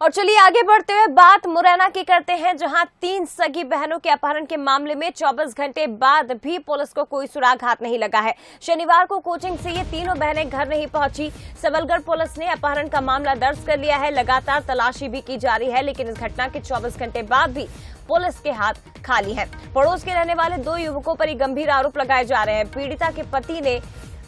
और चलिए आगे बढ़ते हुए बात मुरैना की करते हैं, जहां 3 सगी बहनों के अपहरण के मामले में 24 घंटे बाद भी पुलिस को कोई सुराग हाथ नहीं लगा है। शनिवार को कोचिंग से ये तीनों बहनें घर नहीं पहुंची। सबलगढ़ पुलिस ने अपहरण का मामला दर्ज कर लिया है। लगातार तलाशी भी की जा रही है, लेकिन इस घटना के 24 घंटे बाद भी पुलिस के हाथ खाली है। पड़ोस के रहने वाले 2 युवकों पर गंभीर आरोप लगाए जा रहे हैं। पीड़िता के पति ने,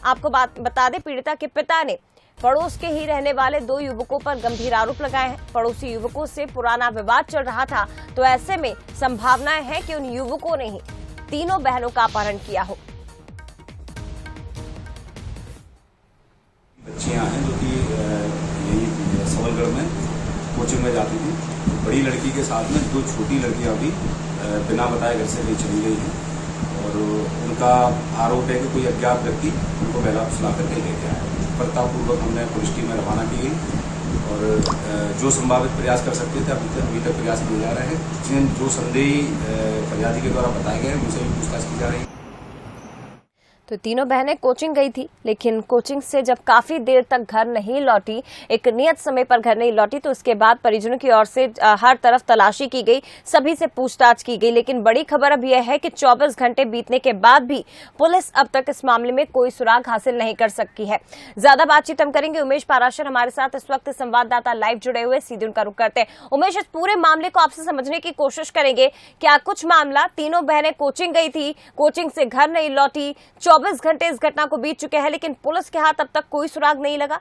आपको बात बता दें, पीड़िता के पिता ने पड़ोस के ही रहने वाले 2 युवकों पर गंभीर आरोप लगाए हैं। पड़ोसी युवकों से पुराना विवाद चल रहा था, तो ऐसे में संभावनाएं हैं कि उन युवकों ने ही तीनों बहनों का अपहरण किया हो। बच्चियां हैं जो कि यही सबलगढ़ में कोचिंग में जाती थी। बड़ी लड़की के साथ में 2 छोटी लड़कियां भी बिना बताए घर से नहीं चली गई हैं और उनका आरोप है कि कोई अज्ञात व्यक्ति उनको बहला फुसला करके ले गया है। पूर्वक हमने पुलिस टीम में रवाना की गई और जो संभावित प्रयास कर सकते थे अभी तक प्रयास किए जा रहे हैं। जो संदेही फरियादी के द्वारा बताए गए उनसे भी पूछताछ की जा रही है। तो तीनों बहनें कोचिंग गई थी, लेकिन कोचिंग से जब काफी देर तक घर नहीं लौटी, एक नियत समय पर घर नहीं लौटी, तो उसके बाद परिजनों की ओर से हर तरफ तलाशी की गई, सभी से पूछताछ की गई। लेकिन बड़ी खबर अब यह है कि 24 घंटे बीतने के बाद भी पुलिस अब तक इस मामले में कोई सुराग हासिल नहीं कर सकी है। ज्यादा बातचीत हम करेंगे। उमेश पाराशर हमारे साथ इस वक्त संवाददाता लाइव जुड़े हुए, सीधे उनका रुख करते हैं। उमेश, इस पूरे मामले को आपसे समझने की कोशिश करेंगे। क्या कुछ मामला, तीनों बहनें कोचिंग गई थी, कोचिंग से घर नहीं लौटी, 24 घंटे इस घटना को बीत चुके हैं, लेकिन पुलिस के हाथ अब तक कोई सुराग नहीं लगा।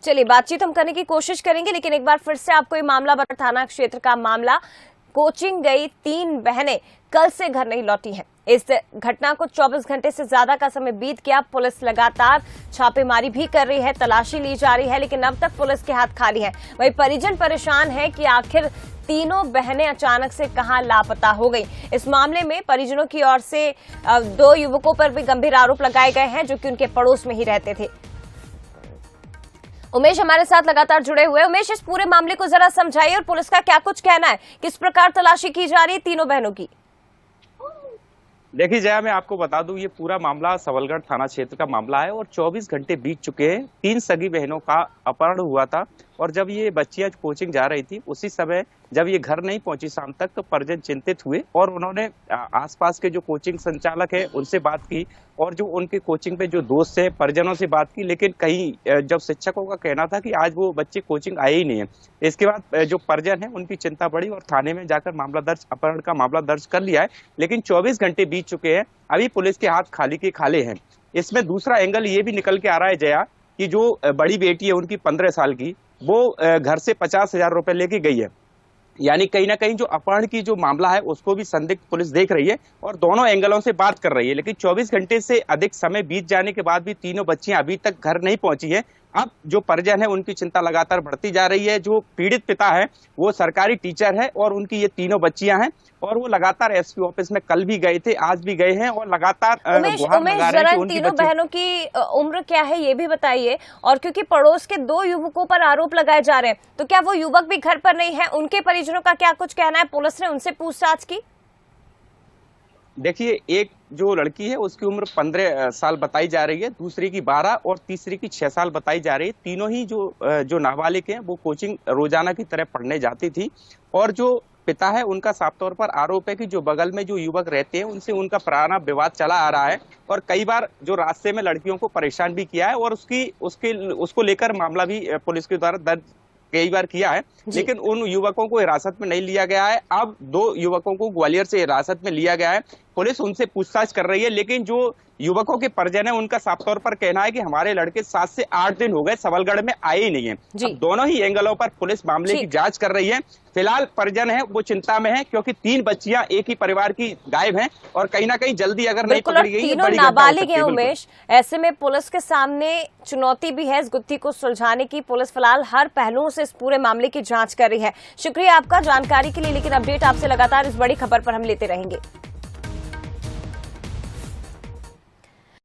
चलिए बातचीत हम करने की कोशिश करेंगे, लेकिन एक बार फिर से आपको ये मामला बता, थाना क्षेत्र का मामला, कोचिंग गई 3 बहनें कल से घर नहीं लौटी हैं। इस घटना को 24 घंटे से ज्यादा का समय बीत गया। पुलिस लगातार छापेमारी भी कर रही है, तलाशी ली जा रही है, लेकिन अब तक पुलिस के हाथ खाली है। वहीं परिजन परेशान है कि आखिर तीनों बहनें अचानक से कहां लापता हो गई। इस मामले में परिजनों की ओर से 2 युवकों पर भी गंभीर आरोप लगाए गए हैं, जो कि उनके पड़ोस में ही रहते थे। उमेश हमारे साथ लगातार जुड़े हुए। उमेश, इस पूरे मामले को जरा समझाइए और पुलिस का क्या कुछ कहना है, किस प्रकार तलाशी की जा रही है तीनों बहनों की? देखिए जया, मैं आपको बता दूं, ये पूरा मामला सबलगढ़ थाना क्षेत्र का मामला है और 24 घंटे बीत चुके हैं। 3 सगी बहनों का अपहरण हुआ था और जब ये बच्चियां कोचिंग जा रही थी, उसी समय जब ये घर नहीं पहुंची शाम तक, तो परिजन चिंतित हुए और उन्होंने आसपास के जो कोचिंग संचालक है उनसे बात की और जो उनके कोचिंग पे जो दोस्त है परिजनों से बात की, लेकिन कहीं जब शिक्षकों का कहना था कि आज वो बच्चे कोचिंग आए ही नहीं है। इसके बाद जो परिजन है उनकी चिंता बढ़ी और थाने में जाकर अपहरण का मामला दर्ज कर लिया है। लेकिन 24 घंटे बीत चुके हैं, अभी पुलिस के हाथ खाली के खाले हैं। इसमें दूसरा एंगल ये भी निकल के आ रहा है जया, कि जो बड़ी बेटी है उनकी 15 साल की, वो घर से 50,000 रुपए लेके गई है। यानी कहीं ना कहीं जो अपहरण की जो मामला है उसको भी संदिग्ध पुलिस देख रही है और दोनों एंगलों से बात कर रही है। लेकिन 24 घंटे से अधिक समय बीत जाने के बाद भी तीनों बच्चियां अभी तक घर नहीं पहुंची है। अब जो परिजन है उनकी चिंता लगातार बढ़ती जा रही है। जो पीड़ित पिता है वो सरकारी टीचर है और उनकी ये तीनों बच्चियां हैं और वो लगातार एसपी ऑफिस में कल भी गए थे, आज भी गए हैं और लगातार तीनों बहनों की उम्र क्या है ये भी बताइए। और क्योंकि पड़ोस के 2 युवकों पर आरोप लगाए जा रहे हैं, तो क्या वो युवक भी घर पर नहीं है? उनके परिजनों का क्या कुछ कहना है? पुलिस ने उनसे पूछताछ की? देखिए, एक जो लड़की है उसकी उम्र 15 साल बताई जा रही है, दूसरी की 12 और तीसरी की 6 साल बताई जा रही है। तीनों ही जो नाबालिग हैं वो कोचिंग रोजाना की तरह पढ़ने जाती थी और जो पिता है उनका साफ तौर पर आरोप है कि जो बगल में जो युवक रहते हैं उनसे उनका पुराना विवाद चला आ रहा है और कई बार जो रास्ते में लड़कियों को परेशान भी किया है और उसको लेकर मामला भी पुलिस के द्वारा दर्ज कई बार किया है। लेकिन उन युवकों को हिरासत में नहीं लिया गया है। अब 2 युवकों को ग्वालियर से हिरासत में लिया गया है, पुलिस उनसे पूछताछ कर रही है। लेकिन जो युवकों के परिजन है उनका साफ तौर पर कहना है कि हमारे लड़के 7 से 8 दिन हो गए सबलगढ़ में आए ही नहीं है। अब दोनों ही एंगलों पर पुलिस मामले की जांच कर रही है। फिलहाल परिजन है वो चिंता में है, क्योंकि 3 बच्चियां एक ही परिवार की गायब हैं और कहीं ना कहीं जल्दी अगर नहीं पकड़ी गई तीनों नाबालिग हैं उमेश। ऐसे में पुलिस के सामने चुनौती भी है इस गुत्थी को सुलझाने की। पुलिस फिलहाल हर पहलुओं से इस पूरे मामले की जांच कर रही है। शुक्रिया आपका जानकारी के लिए, लेकिन अपडेट आपसे लगातार इस बड़ी खबर पर हम लेते रहेंगे।